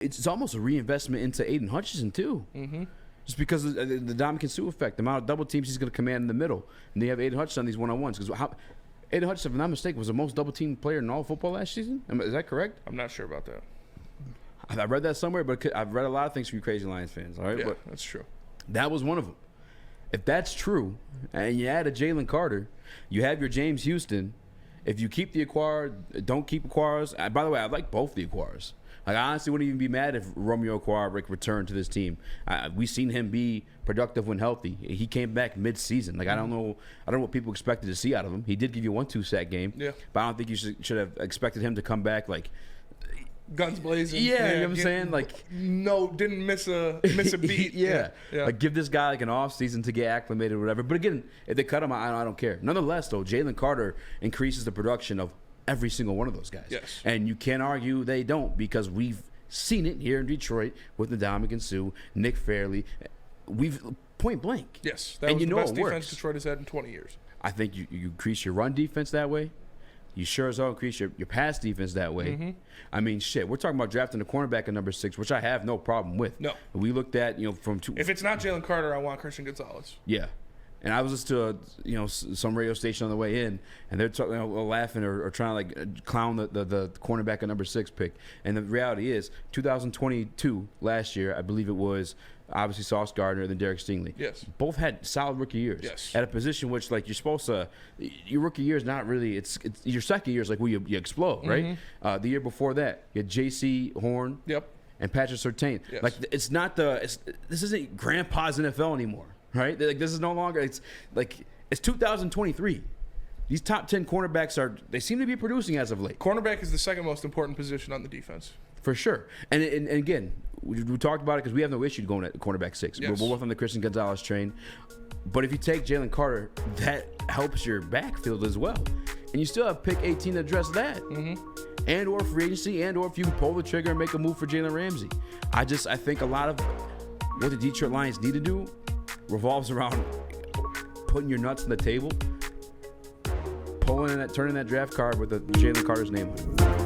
it's almost a reinvestment into Aiden Hutchinson too. Mm-hmm. Just because of the Ndamukong Suh effect, the amount of double teams he's going to command in the middle, and they have Aiden Hutchinson on these one-on-ones. Because Aiden Hutchinson, if I'm not mistaken, was the most double team player in all of football last season. Is that correct? I'm not sure about that. I read that somewhere, but I've read a lot of things from you crazy Lions fans. All right, Yeah, but that's true. that was one of them. If that's true, and you add a Jalen Carter, you have your James Houston. If you keep the Aquara, don't keep Aquaras. By the way, I like both the Aquaras. Like, I honestly wouldn't even be mad if Romeo Aquara returned to this team. We've seen him be productive when healthy. He came back mid-season. Like, I don't know what people expected to see out of him. He did give you 1-2 sack game. Yeah. But I don't think you should have expected him to come back like guns blazing. Yeah, you know what I'm saying? Like, no, didn't miss a beat. Yeah. Yeah. Like, give this guy like an off season to get acclimated or whatever. But again, if they cut him, I don't care. Nonetheless, though, Jalen Carter increases the production of every single one of those guys. Yes. And you can't argue they don't, because we've seen it here in Detroit with Ndamukong Suh, Nick Fairley. We've point blank. Yes, that was the best defense works. Detroit has had in 20 years. I think you increase your run defense that way. You sure as hell increase your pass defense that way. Mm-hmm. I mean, shit, we're talking about drafting a cornerback at number 6, which I have no problem with. No. We looked at, from two. If it's not Jalen Carter, I want Christian Gonzalez. Yeah. And I was listening to some radio station on the way in, and they're laughing or trying to like clown the cornerback at number 6 pick. And the reality is, 2022 last year, I believe it was obviously Sauce Gardner and then Derek Stingley. Yes. Both had solid rookie years. Yes. At a position which, like, you're supposed to, your rookie year is not really, it's your second year is like where you explode, right? The year before that, you had J.C. Horn. Yep. And Patrick Surtain. Yes. Like, it's not this isn't grandpa's NFL anymore, right? Like, this is no longer, it's 2023. These top 10 cornerbacks they seem to be producing as of late. Cornerback is the second most important position on the defense. For sure. And again, we talked about it because we have no issue going at cornerback 6. Yes. We're both on the Christian Gonzalez train. But if you take Jalen Carter, that helps your backfield as well. And you still have pick 18 to address that. Mm-hmm. And or free agency, and or if you can pull the trigger and make a move for Jalen Ramsey. I think a lot of what the Detroit Lions need to do revolves around putting your nuts on the table, turning that draft card with Jalen Carter's name on it.